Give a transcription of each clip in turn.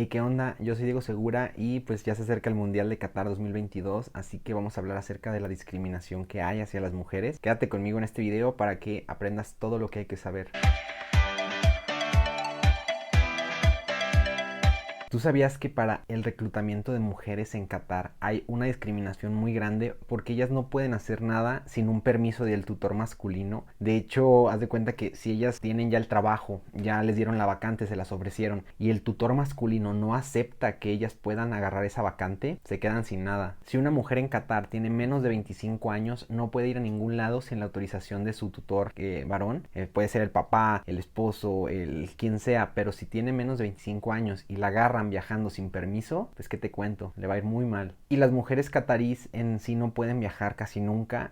Hey, ¿qué onda? Yo soy Diego Segura y pues ya se acerca el Mundial de Qatar 2022, así que vamos a hablar acerca de la discriminación que hay hacia las mujeres. Quédate conmigo en este video para que aprendas todo lo que hay que saber. ¿Tú sabías que para el reclutamiento de mujeres en Qatar hay una discriminación muy grande porque ellas no pueden hacer nada sin un permiso del tutor masculino? De hecho, haz de cuenta que si ellas tienen ya el trabajo, ya les dieron la vacante, se las ofrecieron, y el tutor masculino no acepta que ellas puedan agarrar esa vacante, se quedan sin nada. Si una mujer en Qatar tiene menos de 25 años, no puede ir a ningún lado sin la autorización de su tutor varón. Puede ser el papá, el esposo, el quien sea, pero si tiene menos de 25 años y la agarra viajando sin permiso, pues qué te cuento, le va a ir muy mal. Y las mujeres catarís en sí no pueden viajar casi nunca,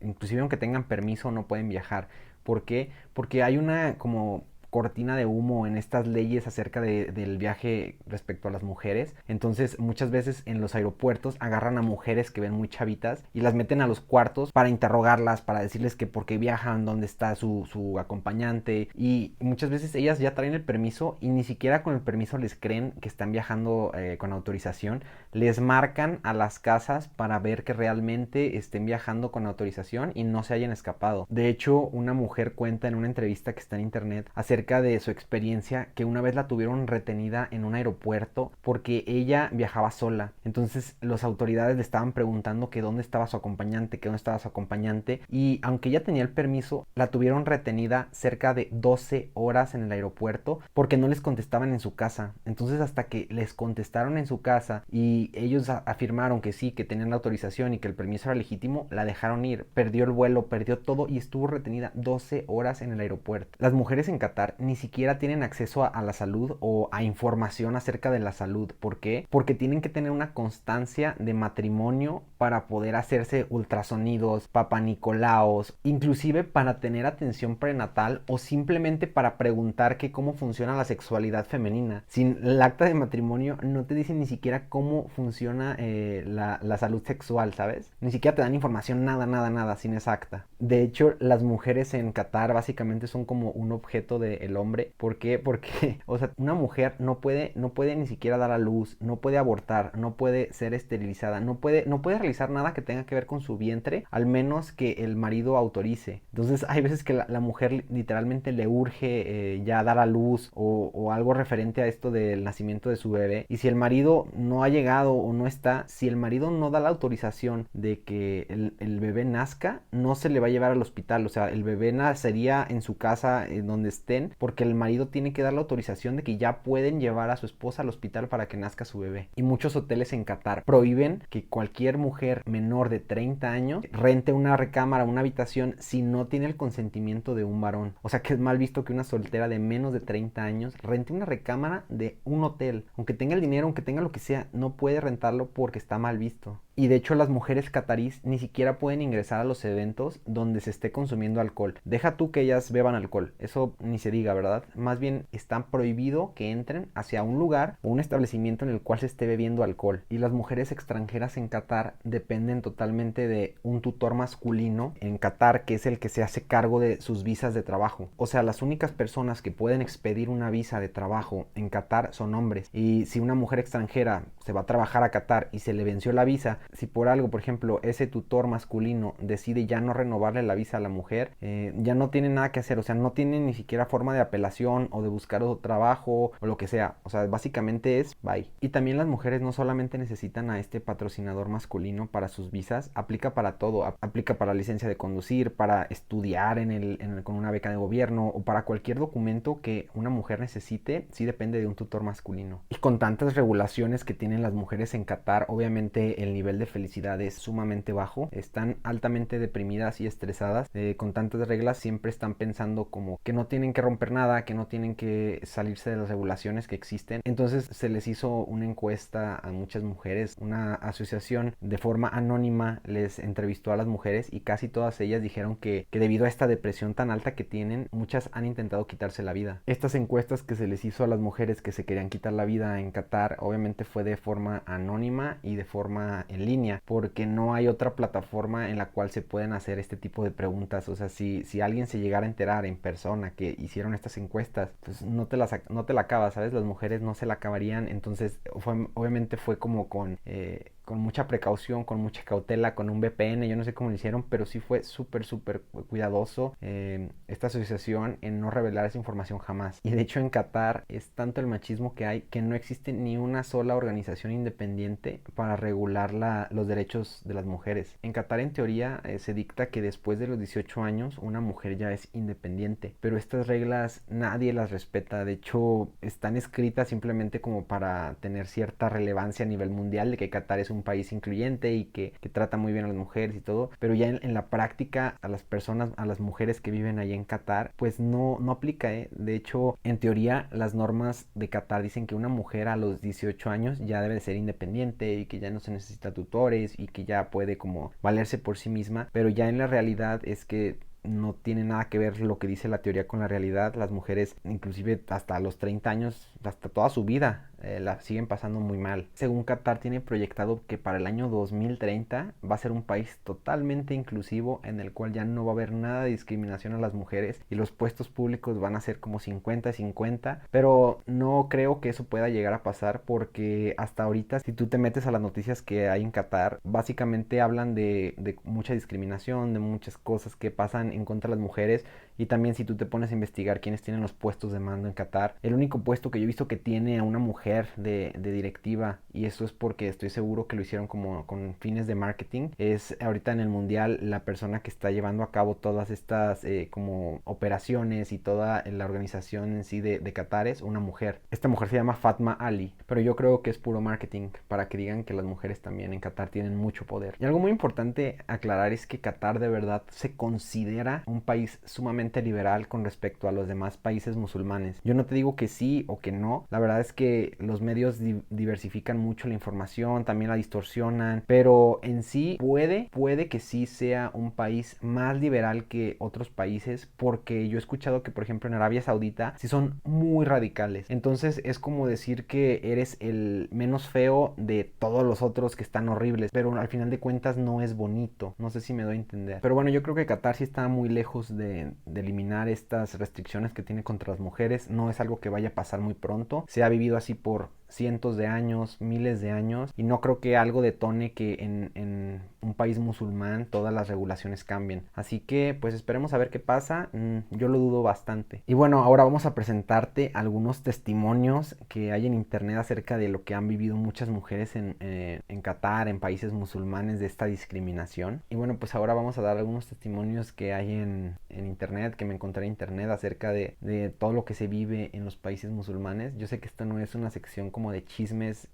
inclusive aunque tengan permiso no pueden viajar. ¿Por qué? Porque hay una como cortina de humo en estas leyes acerca del viaje respecto a las mujeres. Entonces muchas veces en los aeropuertos agarran a mujeres que ven muy chavitas y las meten a los cuartos para interrogarlas, para decirles que por qué viajan, dónde está su acompañante, y muchas veces ellas ya traen el permiso y ni siquiera con el permiso les creen que están viajando con autorización. Les marcan a las casas para ver que realmente estén viajando con autorización y no se hayan escapado. De hecho, una mujer cuenta en una entrevista que está en internet acerca de su experiencia que una vez la tuvieron retenida en un aeropuerto porque ella viajaba sola. Entonces las autoridades le estaban preguntando que dónde estaba su acompañante, que dónde estaba su acompañante, y aunque ella tenía el permiso, la tuvieron retenida cerca de 12 horas en el aeropuerto porque no les contestaban en su casa. Entonces hasta que les contestaron en su casa y ellos afirmaron que sí, que tenían la autorización y que el permiso era legítimo, la dejaron ir. Perdió el vuelo, perdió todo y estuvo retenida 12 horas en el aeropuerto. Las mujeres en Qatar ni siquiera tienen acceso a la salud o a información acerca de la salud. ¿Por qué? Porque tienen que tener una constancia de matrimonio para poder hacerse ultrasonidos, papanicolaos, inclusive para tener atención prenatal o simplemente para preguntar que cómo funciona la sexualidad femenina. Sin el acta de matrimonio no te dicen ni siquiera cómo funciona la salud sexual, ¿sabes? Ni siquiera te dan información, nada, sin esa acta. De hecho, las mujeres en Qatar básicamente son como un objeto del hombre. ¿Por qué? Porque, o sea, una mujer no puede ni siquiera dar a luz, no puede abortar, no puede ser esterilizada, no puede realizar nada que tenga que ver con su vientre, al menos que el marido autorice. Entonces hay veces que la mujer literalmente le urge ya dar a luz o algo referente a esto del nacimiento de su bebé, y si el marido no ha llegado o no está, si el marido no da la autorización de que el bebé nazca, no se le va a llevar al hospital. O sea, el bebé nacería en su casa, donde estén, porque el marido tiene que dar la autorización de que ya pueden llevar a su esposa al hospital para que nazca su bebé. Y muchos hoteles en Qatar prohíben que cualquier mujer menor de 30 años rente una recámara, una habitación, si no tiene el consentimiento de un varón. O sea que es mal visto que una soltera de menos de 30 años rente una recámara de un hotel. Aunque tenga el dinero, aunque tenga lo que sea, no puede rentarlo porque está mal visto. Y de hecho las mujeres catarís ni siquiera pueden ingresar a los eventos donde se esté consumiendo alcohol. Deja tú que ellas beban alcohol, eso ni se diga, ¿verdad? Más bien está prohibido que entren hacia un lugar o un establecimiento en el cual se esté bebiendo alcohol. Y las mujeres extranjeras en Qatar dependen totalmente de un tutor masculino en Qatar, que es el que se hace cargo de sus visas de trabajo. O sea, las únicas personas que pueden expedir una visa de trabajo en Qatar son hombres. Y si una mujer extranjera se va a trabajar a Qatar y se le venció la visa, si por algo, por ejemplo, ese tutor masculino decide ya no renovarle la visa a la mujer, ya no tiene nada que hacer. O sea, no tiene ni siquiera forma de apelación o de buscar otro trabajo o lo que sea. O sea, básicamente es bye. Y también las mujeres no solamente necesitan a este patrocinador masculino para sus visas, aplica para todo. Aplica para licencia de conducir, para estudiar con una beca de gobierno o para cualquier documento que una mujer necesite. Sí depende de un tutor masculino. Y con tantas regulaciones que tienen las mujeres en Qatar, obviamente el nivel de felicidad es sumamente bajo. Están altamente deprimidas y estresadas. Con tantas reglas siempre están pensando como que no tienen que romper nada, que no tienen que salirse de las regulaciones que existen. Entonces se les hizo una encuesta a muchas mujeres. Una asociación de forma anónima les entrevistó a las mujeres y casi todas ellas dijeron que debido a esta depresión tan alta que tienen, muchas han intentado quitarse la vida. Estas encuestas que se les hizo a las mujeres que se querían quitar la vida en Qatar, obviamente fue de forma anónima y de forma en línea, porque no hay otra plataforma en la cual se pueden hacer este tipo de preguntas. O sea, si alguien se llegara a enterar en persona que hicieron estas encuestas, pues no te la acabas, ¿sabes? Las mujeres no se la acabarían. Entonces obviamente fue como con mucha precaución, con mucha cautela, con un VPN, yo no sé cómo lo hicieron, pero sí fue súper cuidadoso esta asociación en no revelar esa información jamás. Y de hecho en Qatar es tanto el machismo que hay que no existe ni una sola organización independiente para regular los derechos de las mujeres. En Qatar en teoría se dicta que después de los 18 años una mujer ya es independiente, pero estas reglas nadie las respeta. De hecho están escritas simplemente como para tener cierta relevancia a nivel mundial de que Qatar es un país incluyente y que trata muy bien a las mujeres y todo, pero ya en la práctica a las personas, a las mujeres que viven allá en Qatar, pues no aplica, ¿eh? De hecho, en teoría las normas de Qatar dicen que una mujer a los 18 años ya debe de ser independiente y que ya no se necesita tutores y que ya puede como valerse por sí misma, pero ya en la realidad es que no tiene nada que ver lo que dice la teoría con la realidad. Las mujeres, inclusive hasta los 30 años, hasta toda su vida, la siguen pasando muy mal. Según Qatar tiene proyectado que para el año 2030 va a ser un país totalmente inclusivo en el cual ya no va a haber nada de discriminación a las mujeres y los puestos públicos van a ser como 50-50, pero no creo que eso pueda llegar a pasar porque hasta ahorita si tú te metes a las noticias que hay en Qatar, básicamente hablan de mucha discriminación, de muchas cosas que pasan en contra de las mujeres. Y también si tú te pones a investigar quiénes tienen los puestos de mando en Qatar, el único puesto que yo he visto que tiene a una mujer de directiva, y eso es porque estoy seguro que lo hicieron como con fines de marketing, es ahorita en el mundial la persona que está llevando a cabo todas estas como operaciones y toda la organización en sí de Qatar es una mujer. Esta mujer se llama Fatma Ali, pero yo creo que es puro marketing para que digan que las mujeres también en Qatar tienen mucho poder. Y algo muy importante aclarar es que Qatar de verdad se considera un país sumamente liberal con respecto a los demás países musulmanes. Yo no te digo que sí o que no, la verdad es que los medios diversifican mucho la información, también la distorsionan, pero en sí puede que sí sea un país más liberal que otros países, porque yo he escuchado que por ejemplo en Arabia Saudita sí son muy radicales. Entonces es como decir que eres el menos feo de todos los otros que están horribles, pero al final de cuentas no es bonito. No sé si me doy a entender. Pero bueno, yo creo que Qatar sí está muy lejos de eliminar estas restricciones que tiene contra las mujeres. No es algo que vaya a pasar muy pronto. Se ha vivido así por cientos de años, miles de años, y no creo que algo detone que en un país musulmán todas las regulaciones cambien. Así que pues esperemos a ver qué pasa. Yo lo dudo bastante. Y bueno, ahora vamos a presentarte algunos testimonios que hay en internet acerca de lo que han vivido muchas mujeres en Qatar, en países musulmanes, de esta discriminación. Y bueno, pues ahora vamos a dar algunos testimonios que hay en internet, que me encontré en internet acerca de todo lo que se vive en los países musulmanes. Yo sé que esta no es una sección como de chismes,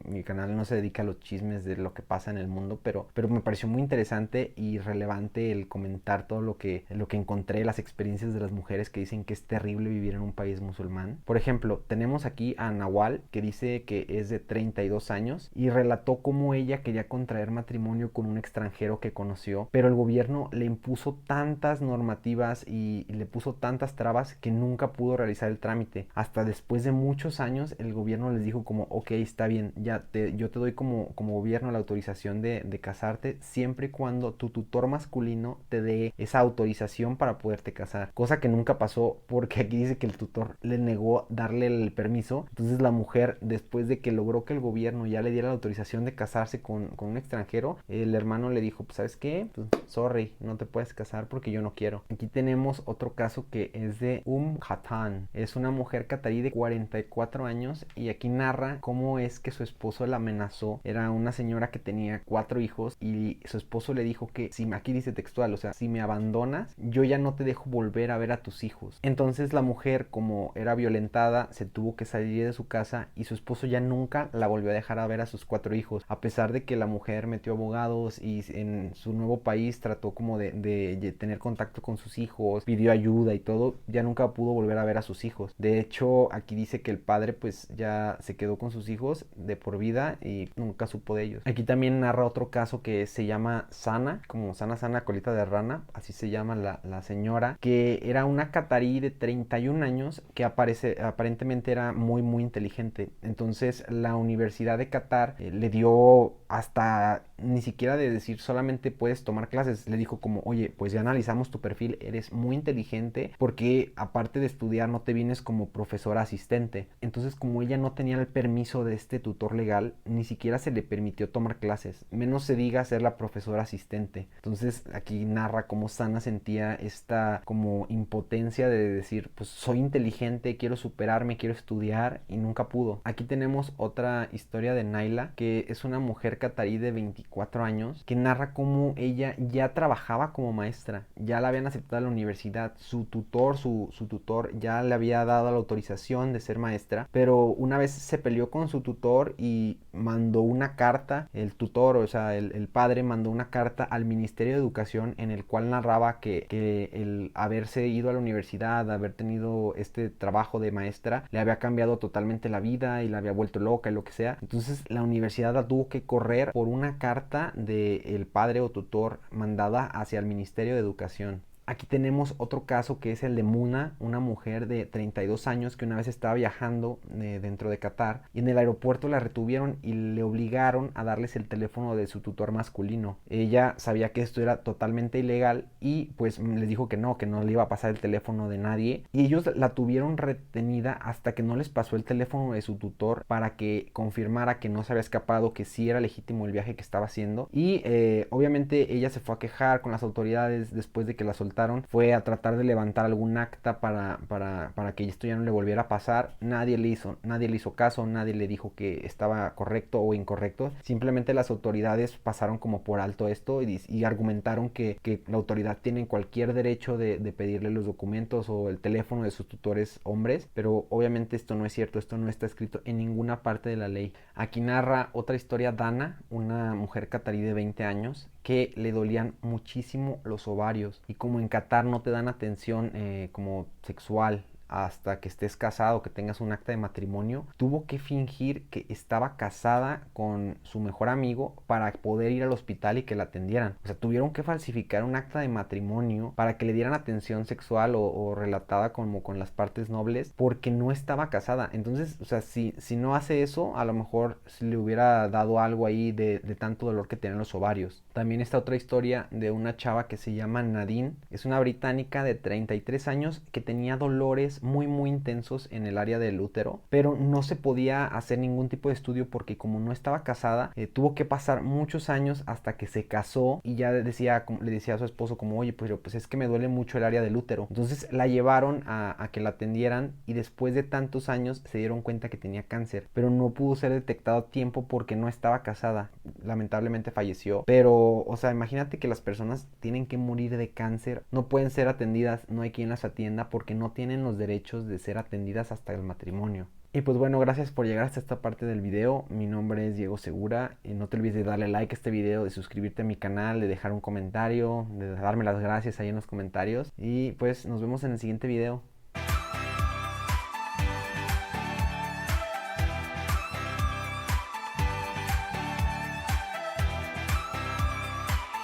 mi canal no se dedica a los chismes de lo que pasa en el mundo, pero me pareció muy interesante y relevante el comentar todo lo que encontré, las experiencias de las mujeres que dicen que es terrible vivir en un país musulmán. Por ejemplo, tenemos aquí a Nawal, que dice que es de 32 años y relató cómo ella quería contraer matrimonio con un extranjero que conoció, pero el gobierno le impuso tantas normativas y le puso tantas trabas que nunca pudo realizar el trámite. Hasta después de muchos años el gobierno les dijo como, ok, está bien, yo te doy como gobierno la autorización de casarte siempre y cuando tu tutor masculino te dé esa autorización para poderte casar, cosa que nunca pasó porque aquí dice que el tutor le negó darle el permiso. Entonces la mujer, después de que logró que el gobierno ya le diera la autorización de casarse con un extranjero, el hermano le dijo, pues ¿sabes qué? Pues sorry, no te puedes casar porque yo no quiero. Aquí tenemos otro caso que es de Khatan. Es una mujer catarí de 44 años y aquí narra cómo es que su esposo la amenazó. Era una señora que tenía 4 hijos y su esposo le dijo que, si aquí dice textual, o sea, si me abandonas, yo ya no te dejo volver a ver a tus hijos. Entonces la mujer, como era violentada, se tuvo que salir de su casa y su esposo ya nunca la volvió a dejar a ver a sus 4 hijos, a pesar de que la mujer metió abogados y en su nuevo país trató como de tener contacto con sus hijos, pidió ayuda y todo, ya nunca pudo volver a ver a sus hijos. De hecho, aquí dice que el padre pues ya se quedó con sus hijos de por vida y nunca supo de ellos. Aquí también narra otro caso que se llama Sana, como Sana colita de rana, así se llama la señora, que era una catarí de 31 años que aparentemente era muy inteligente. Entonces la Universidad de Qatar le dio hasta ni siquiera de decir solamente puedes tomar clases, le dijo como, oye, pues ya analizamos tu perfil, eres muy inteligente porque aparte de estudiar no te vienes como profesora asistente. Entonces, como ella no tenía el permiso de este tutor legal, ni siquiera se le permitió tomar clases, menos se diga ser la profesora asistente. Entonces aquí narra cómo Sana sentía esta como impotencia de decir, pues soy inteligente, quiero superarme, quiero estudiar, y nunca pudo. Aquí tenemos otra historia de Naila, que es una mujer catarí de 24 años, que narra cómo ella ya trabajaba como maestra, ya la habían aceptado a la universidad, su tutor ya le había dado la autorización de ser maestra, pero una vez se peleó con su tutor y mandó una carta, el tutor, o sea, el padre mandó una carta al Ministerio de Educación en el cual narraba que el haberse ido a la universidad, haber tenido este trabajo de maestra, le había cambiado totalmente la vida y la había vuelto loca y lo que sea. Entonces la universidad la tuvo que correr por una carta del padre o tutor mandada hacia el Ministerio de Educación. Aquí tenemos otro caso que es el de Muna, una mujer de 32 años que una vez estaba viajando dentro de Qatar y en el aeropuerto la retuvieron y le obligaron a darles el teléfono de su tutor masculino. Ella sabía que esto era totalmente ilegal y pues les dijo que no le iba a pasar el teléfono de nadie, y ellos la tuvieron retenida hasta que no les pasó el teléfono de su tutor para que confirmara que no se había escapado, que sí era legítimo el viaje que estaba haciendo. Y obviamente ella se fue a quejar con las autoridades después de que la soltaron, fue a tratar de levantar algún acta para que esto ya no le volviera a pasar. Nadie le hizo caso, nadie le dijo que estaba correcto o incorrecto. Simplemente las autoridades pasaron como por alto esto y argumentaron que la autoridad tiene cualquier derecho de pedirle los documentos o el teléfono de sus tutores hombres, pero obviamente esto no es cierto, esto no está escrito en ninguna parte de la ley. Aquí narra otra historia Dana, una mujer catarí de 20 años que le dolían muchísimo los ovarios, y como en Qatar no te dan atención como sexual hasta que estés casado, que tengas un acta de matrimonio, tuvo que fingir que estaba casada con su mejor amigo para poder ir al hospital y que la atendieran. O sea, tuvieron que falsificar un acta de matrimonio para que le dieran atención sexual o relatada como con las partes nobles, porque no estaba casada. Entonces, o sea, si no hace eso, a lo mejor le hubiera dado algo ahí de tanto dolor que tenían los ovarios. También está otra historia de una chava que se llama Nadine, es una británica de 33 años que tenía dolores muy intensos en el área del útero, pero no se podía hacer ningún tipo de estudio porque como no estaba casada, tuvo que pasar muchos años hasta que se casó y ya le decía a su esposo como, oye, pues es que me duele mucho el área del útero. Entonces la llevaron a que la atendieran y después de tantos años se dieron cuenta que tenía cáncer, pero no pudo ser detectado a tiempo porque no estaba casada. Lamentablemente falleció, pero, o sea, imagínate que las personas tienen que morir de cáncer, no pueden ser atendidas, no hay quien las atienda porque no tienen los derechos de ser atendidas hasta el matrimonio. Y pues bueno, gracias por llegar hasta esta parte del video. Mi nombre es Diego Segura. Y no te olvides de darle like a este video, de suscribirte a mi canal, de dejar un comentario, de darme las gracias ahí en los comentarios. Y pues nos vemos en el siguiente video.